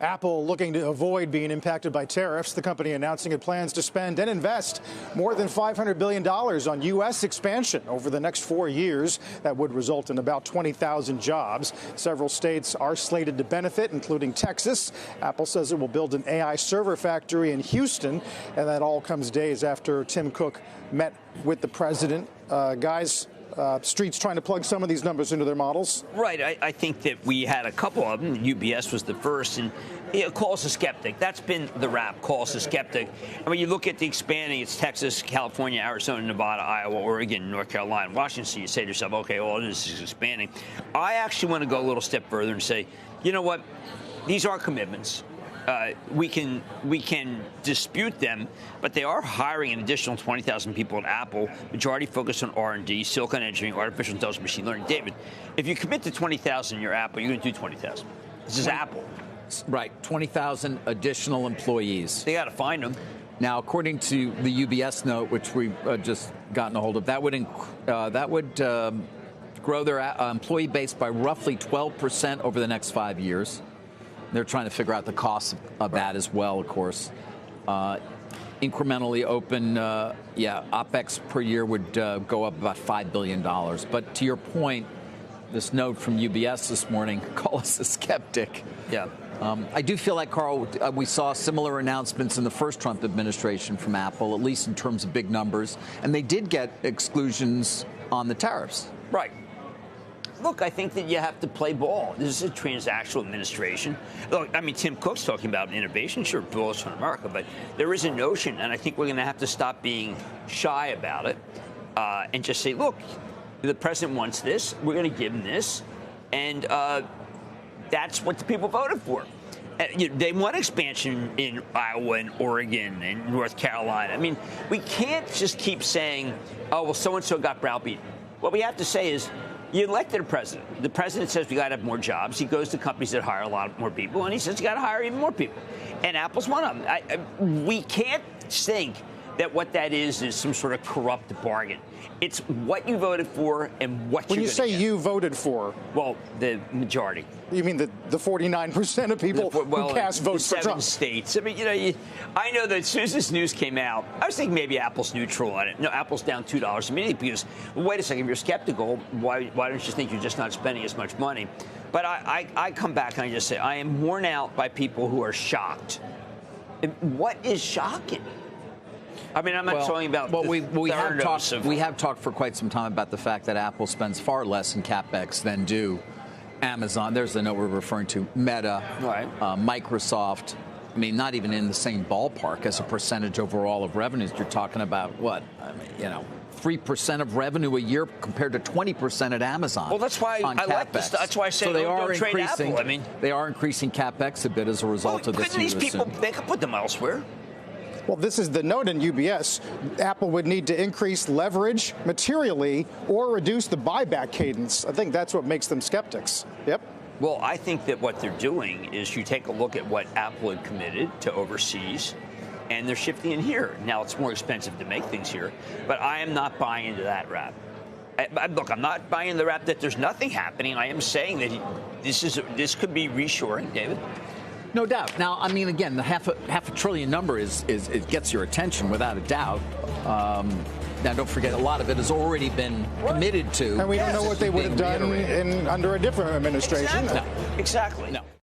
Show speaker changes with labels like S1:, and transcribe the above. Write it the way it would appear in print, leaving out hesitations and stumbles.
S1: Apple looking to avoid being impacted by tariffs. The company announcing it plans to spend and invest more than $500 billion on U.S. expansion over the next 4 years. That would result in about 20,000 jobs. Several states are slated to benefit, including Texas. Apple says it will build an AI server factory in Houston, and that all comes days after Tim Cook met with the president. Street's trying to plug some of these numbers into their models.
S2: Right. I think that we had a couple of them. UBS was the first, and call us a skeptic. That's been the rap, call us a skeptic. And when you look at the expanding, it's Texas, California, Arizona, Nevada, Iowa, Oregon, North Carolina, Washington. You say to yourself, okay, all this is expanding. I actually want to go a little step further and say, you know what? These are commitments. We can dispute them, but they are hiring an additional 20,000 people at Apple, majority focused on R&D, silicon engineering, artificial intelligence, machine learning. David, if you commit to 20,000 in your Apple, you're going to do 20,000. This is Apple.
S3: Right, 20,000 additional employees.
S2: They got to find them.
S3: Now, according to the UBS note, which we've just gotten a hold of, that would grow their employee base by roughly 12% over the next 5 years. They're trying to figure out the cost of that as well, of course. Incrementally open, OPEX per year would go up about $5 billion. But to your point, this note from UBS this morning, call us a skeptic.
S2: Yeah.
S3: I do feel like, Carl, we saw similar announcements in the first Trump administration from Apple, at least in terms of big numbers. And they did get exclusions on the tariffs.
S2: Right. Look, I think that you have to play ball. This is a transactional administration. Look, I mean, Tim Cook's talking about innovation, sure, bullish on America, but there is a notion, and I think we're going to have to stop being shy about it and just say, look, the president wants this, we're going to give him this, and that's what the people voted for. They want expansion in Iowa and Oregon and North Carolina. I mean, we can't just keep saying, oh, well, so-and-so got browbeaten. What we have to say is, you elected a president. The president says we got to have more jobs. He goes to companies that hire a lot more people, and he says you got to hire even more people. And Apple's one of them. We can't think that what that is some sort of corrupt bargain. It's what you voted for and what you're going to get.
S1: When you say you voted for?
S2: Well, the majority.
S1: You mean the 49% of people who cast votes for Trump?
S2: 7 states. I mean, I know that as soon as this news came out, I was thinking maybe Apple's neutral on it. No, Apple's down $2 immediately because, well, wait a second, if you're skeptical, why don't you think you're just not spending as much money? But I come back and I just say, I am worn out by people who are shocked. What is shocking? I mean, I'm not talking about.
S3: Well, we have talked for quite some time about the fact that Apple spends far less in capex than do Amazon. There's the note we're referring to. Meta,
S2: right.
S3: Microsoft. I mean, not even in the same ballpark as a percentage overall of revenues. You're talking about what? I mean, 3% of revenue a year compared to 20% at Amazon.
S2: Well, that's why I like this. That's why I say don't trade Apple. I mean,
S3: they are increasing capex a bit as a result of this.
S2: These people, they could put them elsewhere.
S1: Well, this is the note in UBS. Apple would need to increase leverage materially or reduce the buyback cadence. I think that's what makes them skeptics. Yep.
S2: Well, I think that what they're doing is you take a look at what Apple had committed to overseas, and they're shifting in here. Now, it's more expensive to make things here, but I am not buying into that rap. Look, I'm not buying the rap that there's nothing happening. I am saying that this could be reshoring, David.
S3: No doubt. Now, I mean, again, the half a trillion number it gets your attention without a doubt. Now, don't forget, a lot of it has already been committed to.
S1: And we don't know what they would have done under a different administration.
S2: Exactly. No.